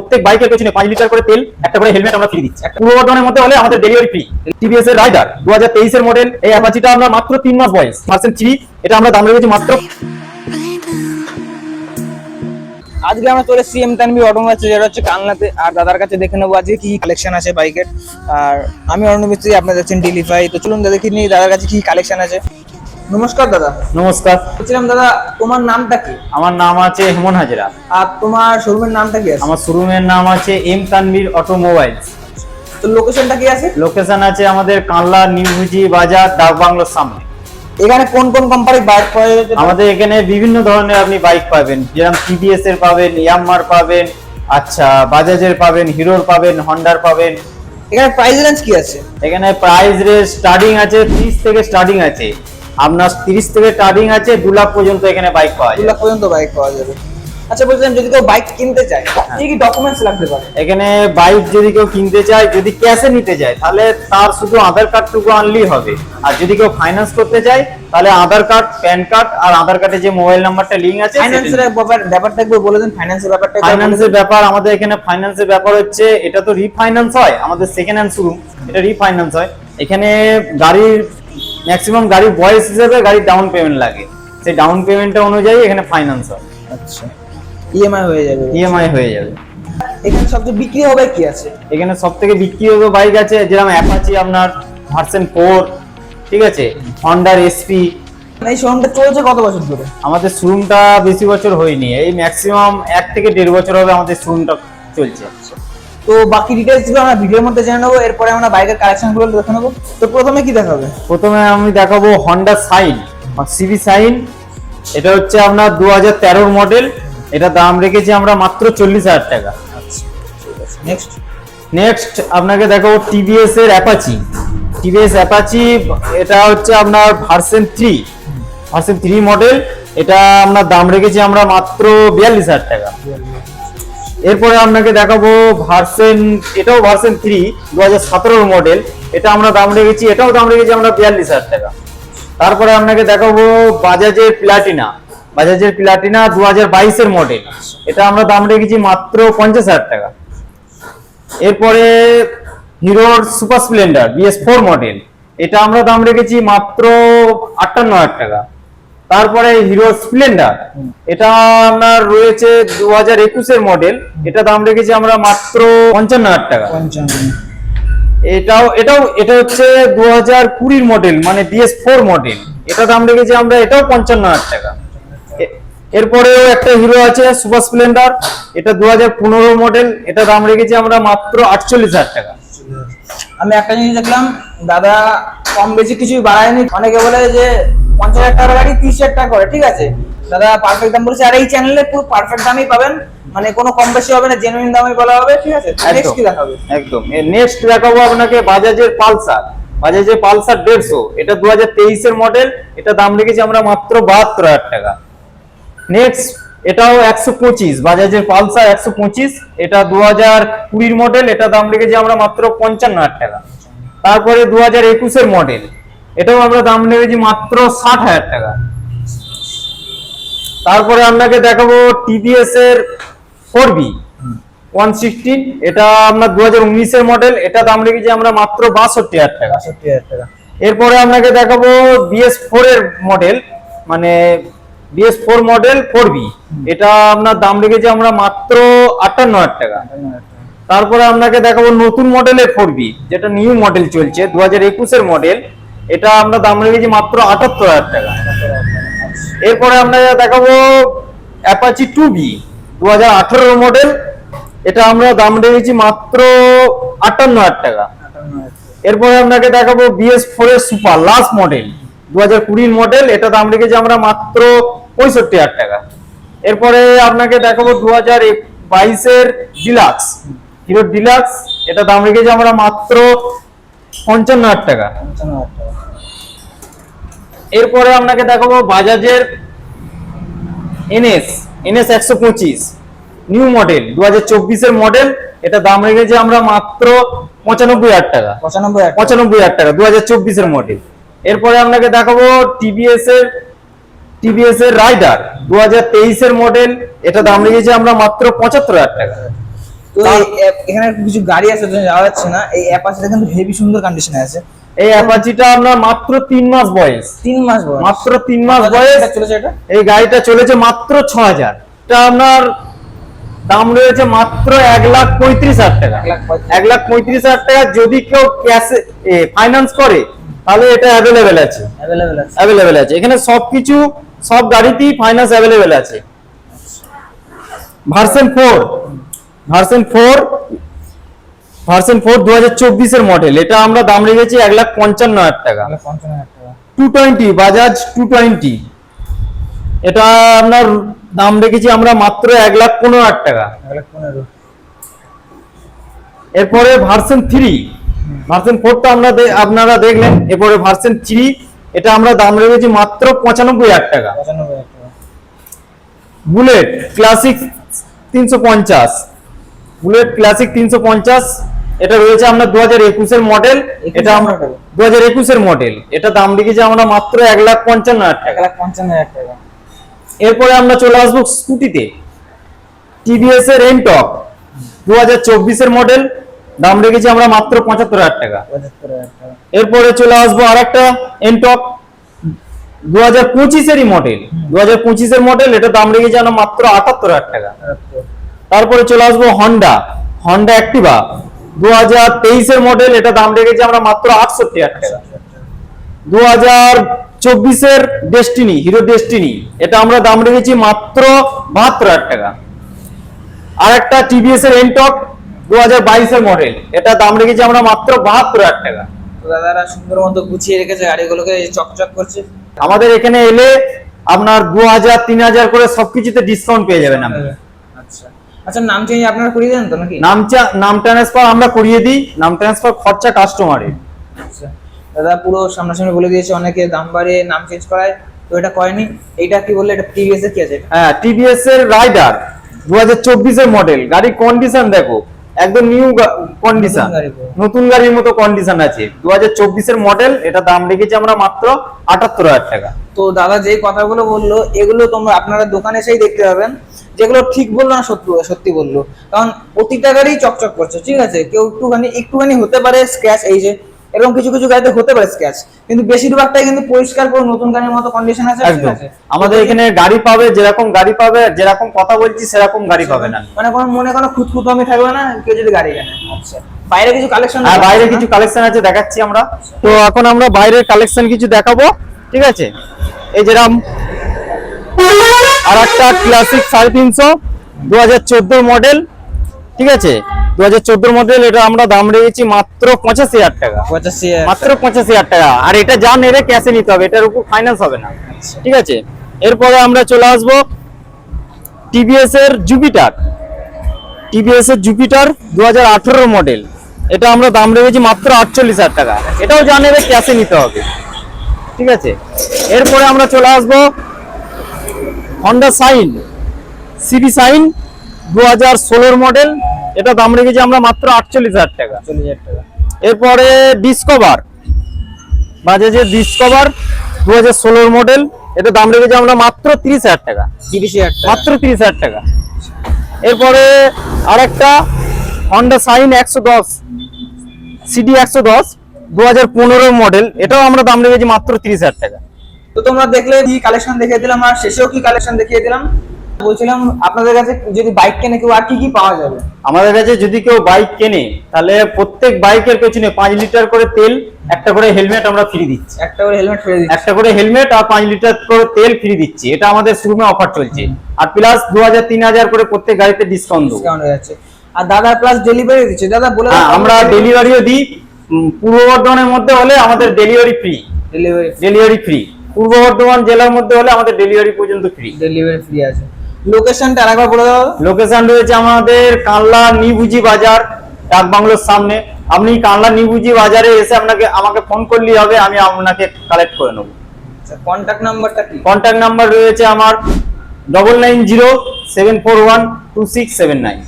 প্রত্যেক বাইকের পেছনে 5 লিটার করে তেল, একটা করে হেলমেট আমরা ফ্রি দিচ্ছি। পূর্ব বর্ধমানের মধ্যে হলে আমাদের ডেলিভারি ফ্রি। টিভিএস এর রাইডার 2023 এর মডেল, এই অ্যাপাচিটা আমরা মাত্র 3 মাস বয়স, ভার্সন 3, এটা আমরা দাম রেখেছি মাত্র। আজকে আমরা চলে এসেছি এম তানভীর অটোমোবাইলস, যেটা হচ্ছে কালনাতে। আর দাদার কাছে দেখে নেবো আজকে কি কালেকশন আছে বাইকের। আর আমি অর্ণব মিস্ত্রি, আপনারা দেখছেন ডিলিফাই। তো চলুন দাদা দেখে নিই দাদার কাছে কি কালেকশন আছে। নমস্কার দাদা। নমস্কার। বলছিলাম দাদা, তোমার নামটা কি? আমার নাম আছে হেমন হাজরা। আর তোমার শোরুমের নামটা কি আছে? আমার শোরুমের নাম আছে এম তানভীর অটোমোবাইলস। তো লোকেশনটা কি আছে? লোকেশন আছে আমাদের কানলা নিউভুজি বাজার, ডাক বাংলোর সামনে। এখানে কোন কোন কোম্পানির বাইক পাওয়া যাবে? আমাদের এখানে বিভিন্ন ধরনের আপনি বাইক পাবেন, যেরকম টিভিএস এর পাবেন, ইয়ামাহার পাবেন, আচ্ছা বাজাজের পাবেন, হিরোর পাবেন, হন্ডার পাবেন। এখানে প্রাইস রেঞ্জ কি আছে? এখানে প্রাইস রেঞ্জ স্টার্টিং আছে 30 থেকে স্টার্টিং আছে, আপনার 30 থেকে স্টার্টিং আছে 2 লাখ পর্যন্ত এখানে বাইক পাওয়া 2 যায়। লাখ পর্যন্ত বাইক পাওয়া যাবে। আচ্ছা বলছিলাম, যদি কেউ বাইক কিনতে চায় কি কি ডকুমেন্টস লাগতে পারে? এখানে বাইক যদি কেউ কিনতে চায়, যদি ক্যাশে নিতে চায়, তাহলে তার শুধু আধার কার্ডটুকু আনলেই হবে। আর যদি কেউ ফাইন্যান্স করতে চায়, তাহলে আধার কার্ড, প্যান কার্ড আর আধার কার্ডে যে মোবাইল নাম্বারটা লিংক আছে। ফাইন্যান্সের ব্যাপারটা একবার বলে দিন। ফাইন্যান্সের ব্যাপারটা ফাইন্যান্সের ব্যাপার, আমাদের এখানে ফাইন্যান্সের ব্যাপার হচ্ছে, এটা তো রিফাইন্যান্স হয়, আমাদের সেকেন্ড হ্যান্ড শোরুম, এটা রিফাইন্যান্স হয়। এখানে গাড়ির ম্যাক্সিমাম গাড়ির বয়স হিসেবে গাড়ির ডাউন পেমেন্ট লাগে, সেই ডাউন পেমেন্টটা অনুযায়ী এখানে ফাইন্যান্স হয়। আচ্ছা, ইএমআই হয়ে যাবে? ইএমআই হয়ে যাবে। এখানে সবচেয়ে বিক্রি হবে কি আছে? এখানে সবথেকে বিক্রি হবে বাইক আছে, যেরকম অ্যাপাচি আপনার ভার্সন 4, ঠিক আছে, হন্ডার এসপি। এই শোরুমটা চলছে কত বছর ধরে? আমাদের শোরুমটা বেশি বছর হয়নি, এই ম্যাক্সিমাম 1 থেকে 1.5 বছর হবে আমাদের শোরুমটা চলছে। তো বাকি ডিটেইলস গুলো আমরা ভিডিওর মধ্যে জেনে নেবো, এরপরে আমরা বাইকের কালেকশন গুলো দেখে নেবো। তো প্রথমে কি দেখাবে? প্রথমে আমি দেখাবো হন্ডা সাইন, সিবি সাইন। এটা হচ্ছে আপনার 2013 মডেল, এটা দাম রেখেছি আমরা মাত্র 40,000 টাকা। আচ্ছা ঠিক আছে। নেক্সট নেক্সট আপনাকে দেখাবো টিভিএস এর অ্যাপাচি। টিভিএস অ্যাপাচি, এটা হচ্ছে আপনার ভার্সন 3 মডেল, এটা আপনার দাম রেখেছি আমরা মাত্র 42,000 টাকা। এরপরে আপনাকে দেখাবো ভার্সন, এটাও ভার্সন 3 2017 মডেল, এটা আমরা দাম রেখেছি, এটাও দাম রেখেছি আমরা 42,000 টাকা। তারপরে আপনাকে দেখাবো বাজাজের প্লাটিনা। বাজাজের প্লাটিনা 2022 এর মডেল, এটা আমরা দাম রেখেছি মাত্র 50,000 টাকা। এরপরে হিরোর সুপার স্প্লেন্ডার BS4 মডেল, এটা আমরা দাম রেখেছি মাত্র 58,000 টাকা। তারপরে হিরো স্প্লেন্ডার, এটা আপনার রয়েছে 2021 এর মডেল, এটা দাম রেখেছি আমরা মাত্র 55,000 টাকা। এটা হচ্ছে 2020 মডেল, মানে BS4 মডেল, এটা দাম রেখেছি আমরা এটাও 55,000 টাকা। এরপরেও একটা হিরো আছে সুপার স্প্লেন্ডার, এটা 2015 মডেল, এটা দাম রেখেছি আমরা মাত্র 48,000 টাকা। আমি একটা জিনিস দেখলাম, দাদা কম বেশি কিছুই বাড়ায়নি। অনেকে বলে যে 50,000 টাকার গাড়ি 30,000 টাকা করে, ঠিক আছে, দাদা পারফেক্ট দাম বলেছে। আর এই চ্যানেলে পুরো পারফেক্ট দামই পাবেন, মানে কোনো কম বেশি হবে না, জেনুইন দামই বলা হবে, ঠিক আছে। নেক্সট কি দেখাবে? একদম নেক্সট দেখাবো আপনাকে বাজাজের পালসার। বাজাজের পালসার 150, এটা 2023 এর মডেল, এটা দাম রেখেছি আমরা মাত্র 72,000 টাকা। নেক্সট এটাও 125, বাজাজের পালসার 125, এটা 2020 মডেল, এটা দাম রেখেছি আমরা মাত্র 55,000 টাকা। তারপরে 2021 এর মডেল, এটাও আমরা দাম রেখেছি মাত্র 60,000 টাকা। তারপরে আপনাকে দেখাবো টিভিএস এর 4B 116, এটা আপনার 2019 এর মডেল, এটা দাম রেখেছি আমরা মাত্র 62,000 টাকা। 62,000 টাকা। এরপরে আপনাকে দেখাবো BS4 এর মডেল, মানে BS4 মডেল 4B, এটা আপনার দাম রেখেছি আমরা মাত্র 58,000 টাকা। তারপরে আপনাকে দেখাবো নতুন মডেলের 4B, যেটা নিউ মডেল চলছে 2021 এর মডেল, এটা আমরা দাম রেখেছি মাত্র 78,000 টাকা। এরপরে আপনাকে দেখাবো অ্যাপাচি 2B 2018 মডেল, এটা আমরা দাম রেখেছি মাত্র 58,000 টাকা। এরপরে আপনাকে দেখাবো BS4 এর সুপার লাস্ট মডেল 2020 মডেল, এটা দাম রেখেছি আমরা মাত্র 65,000 টাকা। এরপরে আপনাকে দেখাবো 2022 এর ডিলাক্স, হিরো ডিলাক্স, এটা দাম রেখেছি আমরা মাত্র 55,000 টাকা। এরপরে আপনাকে দেখাবো বাজাজের NS 125 নিউ মডেল 2024 এর মডেল, এটা দাম রেখেছি আমরা মাত্র 95,000 টাকা। 95,000 টাকা 2024 এর মডেল। এরপরে আপনাকে দেখাবো টিভিএস এর রাইডার 2023 এর মডেল, এটা দাম রেখেছি আমরা মাত্র 75,000 টাকা। তো এখানে কিছু গাড়ি আছে তো যাওয়া যাচ্ছে না, এই অ্যাপাচিটা কিন্তু হেভি সুন্দর কন্ডিশনে আছে। এই অ্যাপাচিটা আপনার মাত্র 3 মাস বয়স, 3 মাস বয়স, মাত্র 3 মাস বয়স চলেছে এটা। এই গাড়িটা চলেছে মাত্র 6000। এটা আপনার দাম রয়েছে মাত্র 1,35,000 টাকা। 1,35,000 টাকা যদি কেউ ক্যাশে ফাইন্যান্স করে তাহলে এটা অ্যাভেলেবেল আছে, অ্যাভেলেবেল আছে। এখানে সবকিছু সব গাড়িতেই ফাইন্যান্স অ্যাভেলেবেল আছে। ভার্সন 4 2024 এর মডেল, এটা আমরা দাম রেখেছি 1,55,000 টাকা। 220 বাজাজ 220, এটা আপনার দাম রেখেছি আমরা মাত্র 1,15,000 টাকা। এরপরে ভার্সন 4টা আপনারা দেখলেন। এরপরে ভার্সন 3, এটা আমরা দাম রেখেছি মাত্র 95,000 টাকা। বুলেট ক্লাসিক 350, বুলেট ক্লাসিক 350, এটা রয়েছে আমরা 2021 এর মডেল। এটা আমরা 2021 এর মডেল, এটা দাম রেখেছি আমরা মাত্র 1,55,000 টাকা। এরপরে আমরা চলে আসবো স্কুটিতে, টিভিএস এর এনটক 2024 এর মডেল, দাম রেখেছি আমরা মাত্র 75,000 টাকা। এরপরে চলে আসবো আরেকটা এনটক 2025 এরই মডেল, 2025 এর মডেল, এটা দাম রেখেছি আমরা মাত্র 78,000 টাকা। তারপরে চলে আসবো হন্ডা অ্যাক্টিভা 2023 এর মডেল, এটা দাম রেখেছি আমরা মাত্র 68,000 টাকা। 2024 এর ডেস্টিনি, হিরো ডেস্টিনি, এটা আমরা দাম রেখেছি মাত্র 72,000 টাকা। আর একটা টিভিএস এর এনটক 2022 এর মডেল, এটা দাম রেখেছি আমরা মাত্র 72,000 টাকা। তো দাদারা সুন্দর মতো গুছিয়ে রেখেছে গাড়িগুলোকে, চকচক করছে। আমাদের এখানে এলে আপনার 2,000-3,000 করে সবকিছুতে ডিসকাউন্ট পেয়ে যাবেন আপনি। আচ্ছা, নাম চেঞ্জ আপনারা করিয়ে দেন তো নাকি? নাম ট্রান্সফার আমরা করিয়ে দিই, নাম ট্রান্সফার খরচা কাস্টমারের। আচ্ছা দাদা পুরো সামনাসামনি বলে দিয়েছে, অনেকে দাম বাড়িয়ে নাম চেঞ্জ করায়, তো এটা করেনি। এইটা কি বললে, এটা টিভিএস এর কি আছে? হ্যাঁ, টিভিএস এর রাইডার 2024 এর মডেল, গাড়ির কন্ডিশন দেখো একদম নিউ কন্ডিশন, নতুন গাড়ির মতো কন্ডিশন আছে। 2024 এর মডেল, এটা দাম রেখেছি আমরা মাত্র 78,000 টাকা। তো দাদা যে কথাগুলো বললো এগুলো তোমরা আপনারা দোকানে এসেই দেখতে পাবেন, যেগুলো ঠিক বললো না সত্যি বললো, কারণ প্রতিটা গাড়ি চকচক করছে, ঠিক আছে। কেউ একটুখানি হতে পারে স্ক্র্যাচ, এই যে এরকম কিছু গাড়িতে হতে পারে স্ক্র্যাচ, কিন্তু বেশিরভাগটাই কিন্তু পরিষ্কার করে নতুন গাড়ির মতো কন্ডিশন আছে, ঠিক আছে। আমাদের এখানে গাড়ি পাবে, যেরকম কথা বলছি সেরকম গাড়ি পাবে না, মানে কোনো খুঁতখুঁতামি থাকবে না কেউ যদি গাড়ি কেনে। আচ্ছা, বাইরে কিছু কালেকশন, বাইরে কিছু কালেকশন আছে, দেখাচ্ছি আমরা। তো এখন আমরা বাইরের কালেকশন কিছু দেখাবো, ঠিক আছে। এই যেরকম আর একটা ক্লাসিক 350 2014 মডেল, ঠিক আছে। 2014 মডেল, এটা আমরা দাম রেখেছি মাত্র 85,000 টাকা। মাত্র 85,000 টাকা। আর এটা যা নেবে ক্যাশে নিতে হবে, এটার উপর ফাইন্যান্স হবে না, ঠিক আছে। এরপরে আমরা চলে আসবো টিভিএস এর জুপিটার 2018 মডেল, এটা আমরা দাম রেখেছি মাত্র 48,000 টাকা। এটাও যা নেবে ক্যাশে নিতে হবে, ঠিক আছে। এরপরে আমরা চলে আসবো হন্ডা সিবি সাইন 2016 মডেল, এটা দাম রেখেছি আমরা মাত্র 48,000 টাকা। এরপরে বাজাজের ডিসকভার 2016 মডেল, এটা দাম রেখেছি আমরা মাত্র 30,000 টাকা। মাত্র 30,000 টাকা। এরপরে আরেকটা হন্ডা সাইন 110 সিডি 110 2015 মডেল, এটাও আমরা দাম রেখেছি মাত্র 30,000 টাকা। তো তোমরা দেখলে কি কালেকশন দেখিয়ে দিলাম, আর শেষেও কি কালেকশন দেখিয়ে দিলাম। বলছিলাম আপনাদের কাছে যদি বাইক কেনে কেউ, আর কি পাওয়া যাবে? আমাদের কাছে যদি কেউ বাইক কেনে তাহলে প্রত্যেক বাইকের পেছনে 5 লিটার করে তেল, একটা করে হেলমেট আমরা ফ্রি দিচ্ছি। একটা করে হেলমেট আর 5 লিটার করে তেল ফ্রি দিচ্ছি, এটা আমাদের শোরুমে অফার চলছে। আর প্লাস 2,000-3,000 করে প্রত্যেক গাড়িতে ডিসকাউন্ট হয়ে যাচ্ছে। আর দাদা প্লাস ডেলিভারি দিচ্ছে, দাদা বলে আমরা ডেলিভারিও দিই। পূর্ব বর্ধমানের মধ্যে হলে আমাদের ডেলিভারি ফ্রি। পূর্ব বর্ধমান জেলার মধ্যে হলে আমাদের ডেলিভারি পর্যন্ত ফ্রি আছে। লোকেশনটা আরেকবার বলে দাও। লোকেশন রয়েছে আমাদের কানলা নিউবুজি বাজার, ডাক বাংলোর সামনে। আপনি কানলা নিউবুজি বাজারে এসে আমাকে ফোন করলেই হবে, আমি আপনাকে কালেক্ট করে নেবো। কন্টাক্ট নাম্বারটা কি? কন্টাক্ট নাম্বার রয়েছে আমার 9907412679।